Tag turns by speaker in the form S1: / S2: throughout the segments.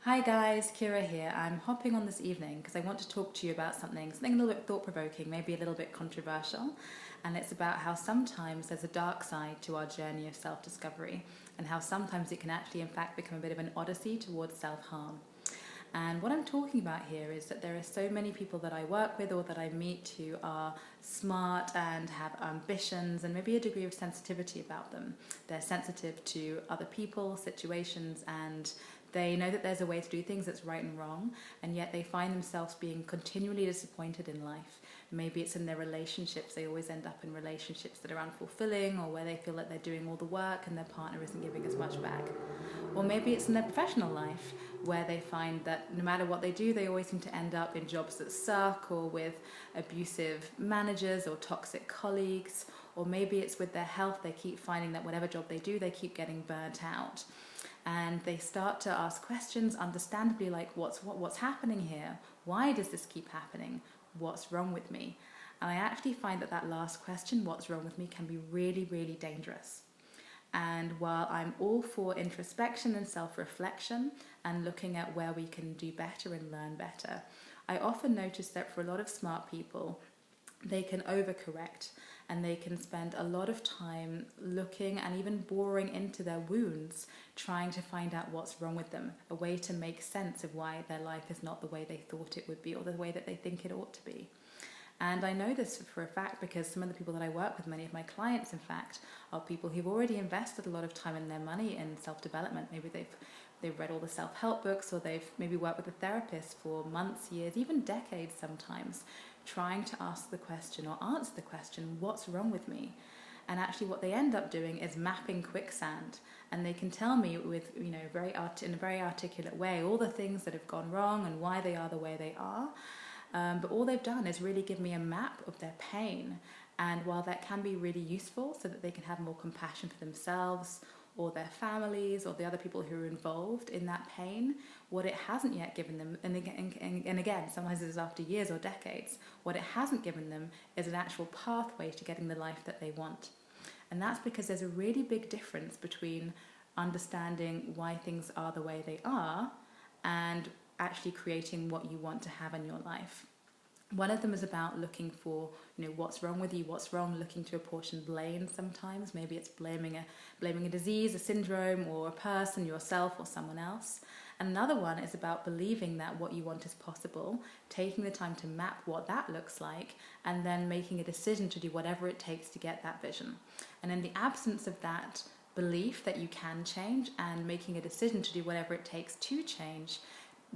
S1: Hi guys, Kira here. I'm hopping on this evening because I want to talk to you about something a little bit thought-provoking, maybe a little bit controversial, and it's about how sometimes there's a dark side to our journey of self-discovery and how sometimes it can actually in fact become a bit of an odyssey towards self-harm. And what I'm talking about here is that there are so many people that I work with or that I meet who are smart and have ambitions and maybe a degree of sensitivity about them. They're sensitive to other people, situations, and they know that there's a way to do things that's right and wrong, and yet they find themselves being continually disappointed in life. Maybe it's in their relationships. They always end up in relationships that are unfulfilling, or where they feel like they're doing all the work and their partner isn't giving as much back. Or maybe it's in their professional life, where they find that no matter what they do, they always seem to end up in jobs that suck, or with abusive managers or toxic colleagues. Or maybe it's with their health. They keep finding that whatever job they do, they keep getting burnt out. And they start to ask questions, understandably, like what's happening here? Why does this keep happening? What's wrong with me? And I actually find that last question, what's wrong with me, can be really, really dangerous. And while I'm all for introspection and self-reflection and looking at where we can do better and learn better, I often notice that for a lot of smart people, they can overcorrect and they can spend a lot of time looking and even boring into their wounds, trying to find out what's wrong with them, a way to make sense of why their life is not the way they thought it would be or the way that they think it ought to be. And I know this for a fact because some of the people that I work with, many of my clients in fact, are people who've already invested a lot of time and their money in self-development. Maybe they've read all the self-help books, or they've maybe worked with a therapist for months, years, even decades sometimes, trying to ask the question or answer the question, what's wrong with me? And actually what they end up doing is mapping quicksand, and they can tell me with, in a very articulate way all the things that have gone wrong and why they are the way they are. But all they've done is really give me a map of their pain. And while that can be really useful so that they can have more compassion for themselves or their families or the other people who are involved in that pain, what it hasn't yet given them, and again, sometimes this is after years or decades, what it hasn't given them is an actual pathway to getting the life that they want. And that's because there's a really big difference between understanding why things are the way they are and actually creating what you want to have in your life. One of them is about looking for, what's wrong with you, what's wrong, looking to apportion blame sometimes. Maybe it's blaming a disease, a syndrome, or a person, yourself, or someone else. And another one is about believing that what you want is possible, taking the time to map what that looks like, and then making a decision to do whatever it takes to get that vision. And in the absence of that belief that you can change and making a decision to do whatever it takes to change,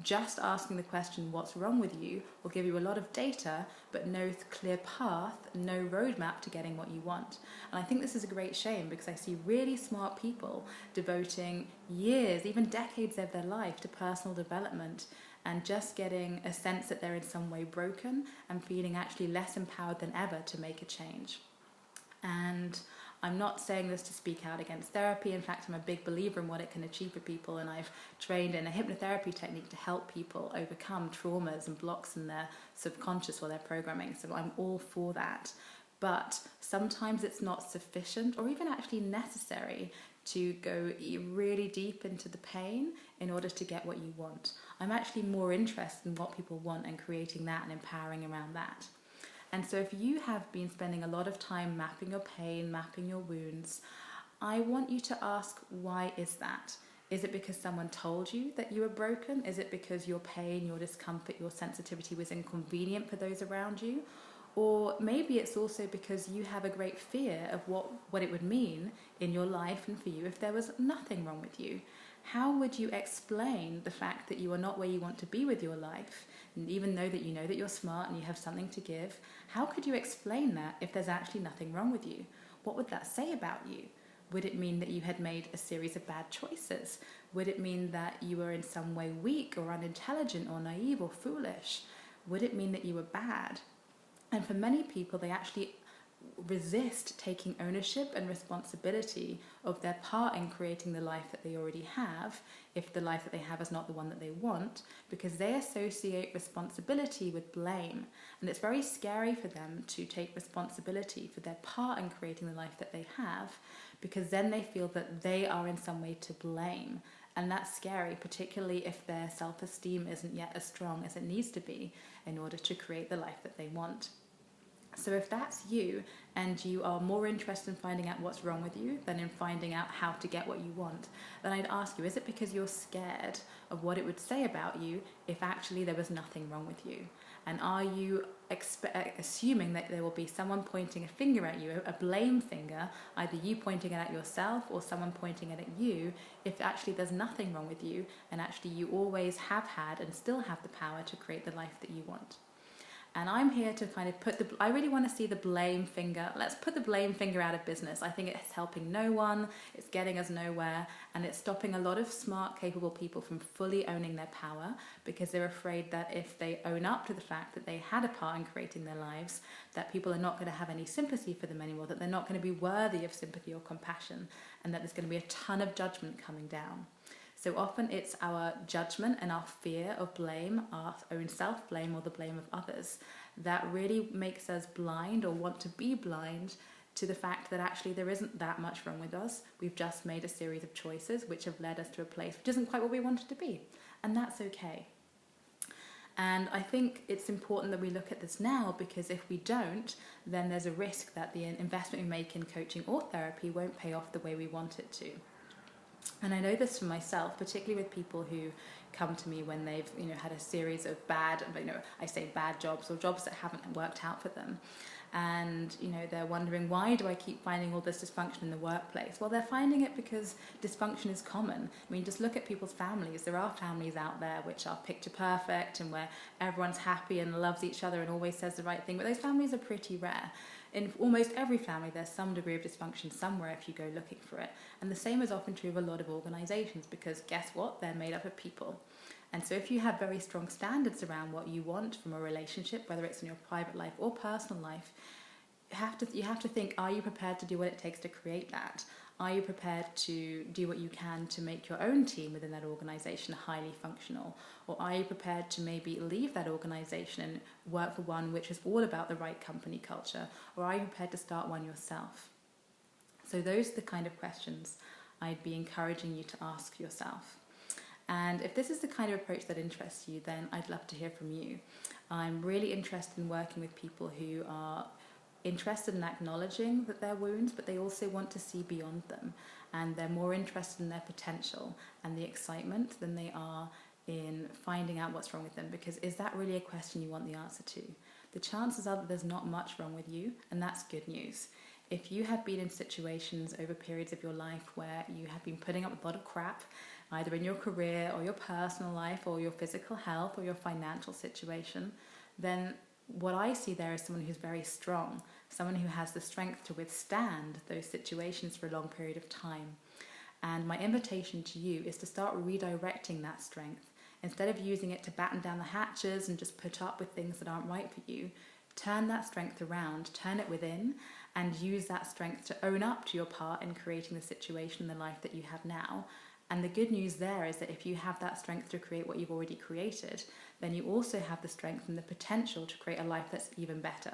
S1: just asking the question, what's wrong with you, will give you a lot of data, but no clear path, no roadmap to getting what you want. And I think this is a great shame because I see really smart people devoting years, even decades of their life to personal development and just getting a sense that they're in some way broken and feeling actually less empowered than ever to make a change. And I'm not saying this to speak out against therapy. In fact, I'm a big believer in what it can achieve for people, and I've trained in a hypnotherapy technique to help people overcome traumas and blocks in their subconscious or their programming. So I'm all for that. But sometimes it's not sufficient or even actually necessary to go really deep into the pain in order to get what you want. I'm actually more interested in what people want and creating that and empowering around that. And so if you have been spending a lot of time mapping your pain, mapping your wounds, I want you to ask, why is that? Is it because someone told you that you were broken? Is it because your pain, your discomfort, your sensitivity was inconvenient for those around you? Or maybe it's also because you have a great fear of what it would mean in your life and for you if there was nothing wrong with you. How would you explain the fact that you are not where you want to be with your life? And even though that you know that you're smart and you have something to give, how could you explain that if there's actually nothing wrong with you? What would that say about you? Would it mean that you had made a series of bad choices? Would it mean that you were in some way weak or unintelligent or naive or foolish? Would it mean that you were bad? And for many people, they actually resist taking ownership and responsibility of their part in creating the life that they already have, if the life that they have is not the one that they want, because they associate responsibility with blame. And it's very scary for them to take responsibility for their part in creating the life that they have, because then they feel that they are in some way to blame. And that's scary, particularly if their self-esteem isn't yet as strong as it needs to be in order to create the life that they want. So if that's you, and you are more interested in finding out what's wrong with you than in finding out how to get what you want, then I'd ask you, is it because you're scared of what it would say about you if actually there was nothing wrong with you? And are you assuming that there will be someone pointing a finger at you, a blame finger, either you pointing it at yourself or someone pointing it at you, if actually there's nothing wrong with you, and actually you always have had and still have the power to create the life that you want? And I'm here to kind of I really want to see the blame finger. Let's put the blame finger out of business. I think it's helping no one, it's getting us nowhere, and it's stopping a lot of smart, capable people from fully owning their power, because they're afraid that if they own up to the fact that they had a part in creating their lives, that people are not going to have any sympathy for them anymore, that they're not going to be worthy of sympathy or compassion, and that there's going to be a ton of judgment coming down. So often it's our judgment and our fear of blame, our own self-blame or the blame of others, that really makes us blind or want to be blind to the fact that actually there isn't that much wrong with us. We've just made a series of choices which have led us to a place which isn't quite what we wanted to be. And that's okay. And I think it's important that we look at this now, because if we don't, then there's a risk that the investment we make in coaching or therapy won't pay off the way we want it to. And I know this for myself, particularly with people who come to me when they've, had a series of bad jobs or jobs that haven't worked out for them. And, they're wondering, why do I keep finding all this dysfunction in the workplace? Well, they're finding it because dysfunction is common. I mean, just look at people's families. There are families out there which are picture perfect and where everyone's happy and loves each other and always says the right thing. But those families are pretty rare. In almost every family, there's some degree of dysfunction somewhere if you go looking for it. And the same is often true of a lot of organizations, because guess what? They're made up of people. And so if you have very strong standards around what you want from a relationship, whether it's in your private life or personal life, you have to think, are you prepared to do what it takes to create that? Are you prepared to do what you can to make your own team within that organization highly functional? Or are you prepared to maybe leave that organization and work for one which is all about the right company culture? Or are you prepared to start one yourself? So those are the kind of questions I'd be encouraging you to ask yourself. And if this is the kind of approach that interests you, then I'd love to hear from you. I'm really interested in working with people who are interested in acknowledging that they're wounds, but they also want to see beyond them, and they're more interested in their potential and the excitement than they are in finding out what's wrong with them, because is that really a question you want the answer to? The chances are that there's not much wrong with you, and that's good news. If you have been in situations over periods of your life where you have been putting up with a lot of crap, either in your career or your personal life or your physical health or your financial situation, then what I see there is someone who's very strong, someone who has the strength to withstand those situations for a long period of time. And my invitation to you is to start redirecting that strength. Instead of using it to batten down the hatches and just put up with things that aren't right for you, turn that strength around, turn it within, and use that strength to own up to your part in creating the situation and the life that you have now. And the good news there is that if you have that strength to create what you've already created, then you also have the strength and the potential to create a life that's even better.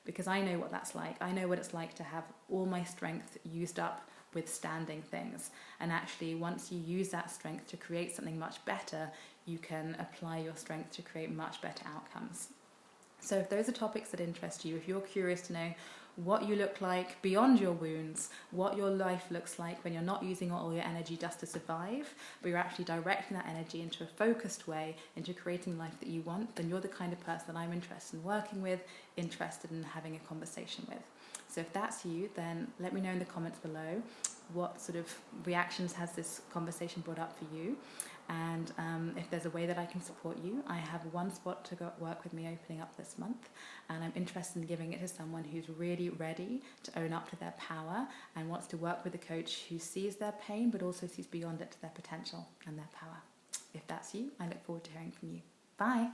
S1: Because I know what that's like. I know what it's like to have all my strength used up withstanding things. And actually, once you use that strength to create something much better, you can apply your strength to create much better outcomes. So if those are topics that interest you, if you're curious to know what you look like beyond your wounds, what your life looks like when you're not using all your energy just to survive, but you're actually directing that energy into a focused way, into creating the life that you want, then you're the kind of person that I'm interested in working with, interested in having a conversation with. So if that's you, then let me know in the comments below what sort of reactions has this conversation brought up for you. And if there's a way that I can support you, I have one spot to go work with me opening up this month, and I'm interested in giving it to someone who's really ready to own up to their power and wants to work with a coach who sees their pain but also sees beyond it to their potential and their power. If that's you, I look forward to hearing from you. Bye!